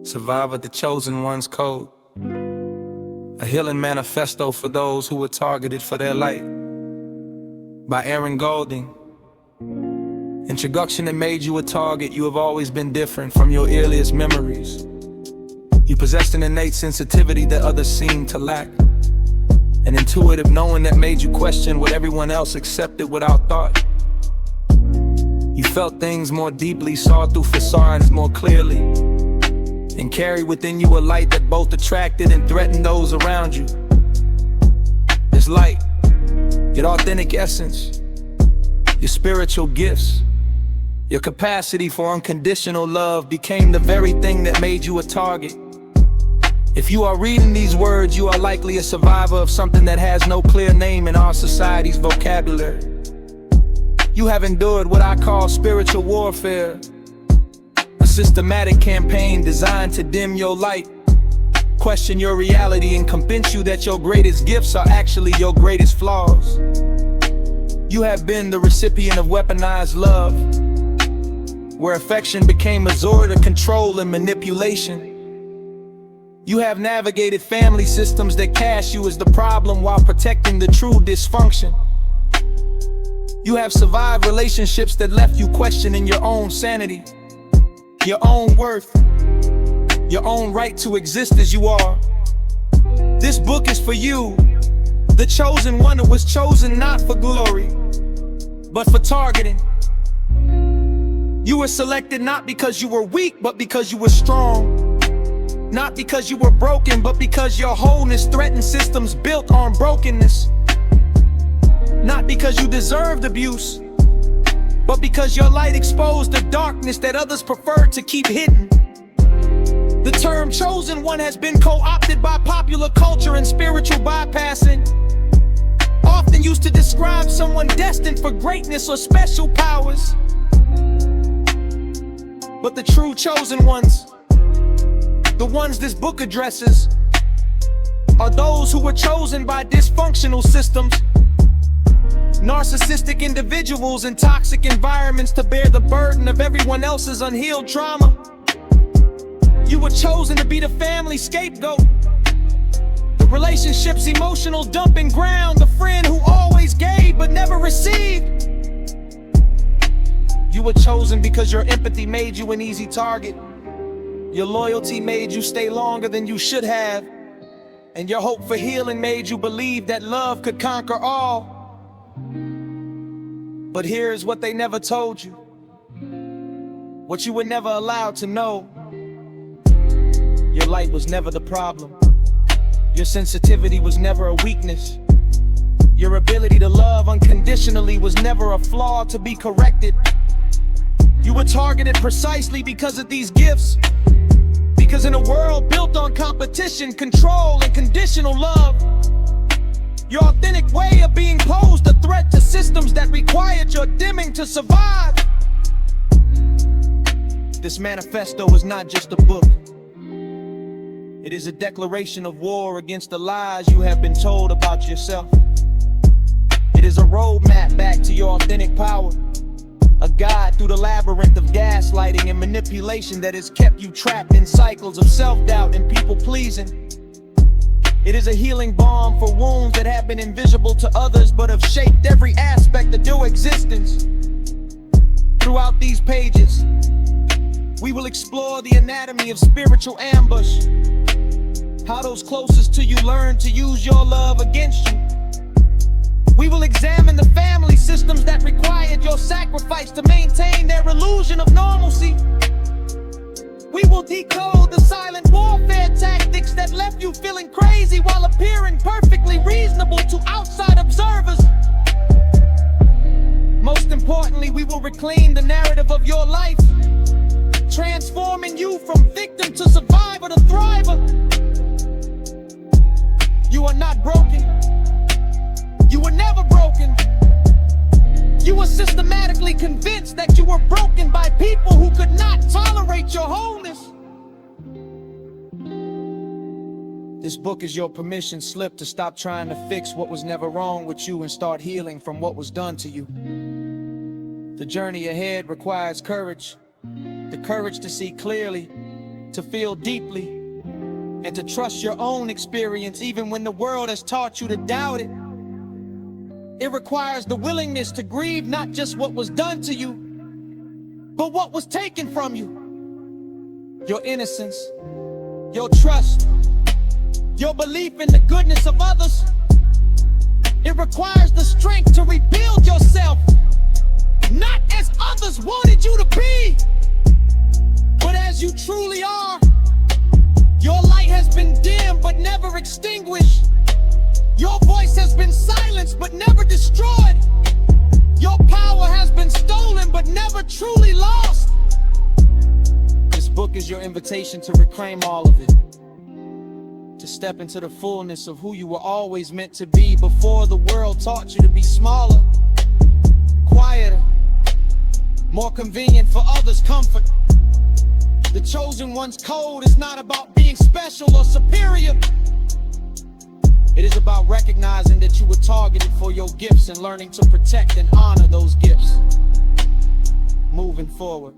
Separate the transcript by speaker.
Speaker 1: Survivor, the Chosen One's Code. A healing manifesto for those who were targeted for their light. By Aaron Golding. Introduction that made you a target. You have always been different from your earliest memories. You possessed an innate sensitivity that others seem to lack. An intuitive knowing that made you question what everyone else accepted without thought. You felt things more deeply, saw through facades more clearly, and carried within you a light that both attracted and threatened those around you. This light, your authentic essence, your spiritual gifts, your capacity for unconditional love became the very thing that made you a target. If you are reading these words, you are likely a survivor of something that has no clear name in our society's vocabulary. You have endured what I call spiritual warfare, a systematic campaign designed to dim your light, question your reality, and convince you that your greatest gifts are actually your greatest flaws. You have been the recipient of weaponized love, where affection became a sword of control and manipulation. You have navigated family systems that cast you as the problem while protecting the true dysfunction. You have survived relationships that left you questioning your own sanity, your own worth, your own right to exist as you are. This book is for you, the chosen one who was chosen not for glory, but for targeting. You were selected not because you were weak, but because you were strong. Not because you were broken, but because your wholeness threatened systems built on brokenness. Not because you deserved abuse, but because your light exposed the darkness that others preferred to keep hidden. The term chosen one has been co-opted by popular culture and spiritual bypassing, often used to describe someone destined for greatness or special powers. But the true chosen ones, the ones this book addresses, are those who were chosen by dysfunctional systems, narcissistic individuals in toxic environments to bear the burden of everyone else's unhealed trauma. You were chosen to be the family scapegoat, the relationship's emotional dumping ground, the friend who always gave but never received. You were chosen because your empathy made you an easy target. Your loyalty made you stay longer than you should have, and your hope for healing made you believe that love could conquer all. But here's what they never told you, what you were never allowed to know. Your light was never the problem. Your sensitivity was never a weakness. Your ability to love unconditionally was never a flaw to be corrected. You were targeted precisely because of these gifts. Because in a world built on competition, control, and conditional love, your authentic way of being posed a threat to systems that required your dimming to survive. This manifesto is not just a book. It is a declaration of war against the lies you have been told about yourself. It is a roadmap back to your authentic power, a guide through the labyrinth of gaslighting and manipulation that has kept you trapped in cycles of self-doubt and people-pleasing. It is a healing balm for wounds that have been invisible to others but have shaped every aspect of your existence. Throughout these pages, we will explore the anatomy of spiritual ambush, how those closest to you learn to use your love against you. We will examine the family systems that required your sacrifice to maintain their illusion of normalcy. We will decode the silent warfare tactics that left you feeling crazy while appearing perfectly reasonable to outside observers. Most importantly, we will reclaim the narrative of your life, transforming you from victim to survivor to thriver. You are not broken. You were never broken. You were systematically convinced that you were broken by people who could not tolerate your wholeness. This book is your permission slip to stop trying to fix what was never wrong with you and start healing from what was done to you. The journey ahead requires courage. The courage to see clearly, to feel deeply, and to trust your own experience even when the world has taught you to doubt it. It requires the willingness to grieve not just what was done to you, but what was taken from you. Your innocence, your trust, your belief in the goodness of others. It requires the strength to rebuild yourself, not as others wanted you to be, but as you truly are. Your light has been dimmed but never extinguished. Your voice has been silenced but never destroyed. Your power has been stolen but never truly lost. This book is your invitation to reclaim all of it, to step into the fullness of who you were always meant to be before the world taught you to be smaller, quieter, more convenient for others' comfort. The chosen one's code is not about being special or superior. It is about recognizing that you were targeted for your gifts and learning to protect and honor those gifts. Moving forward.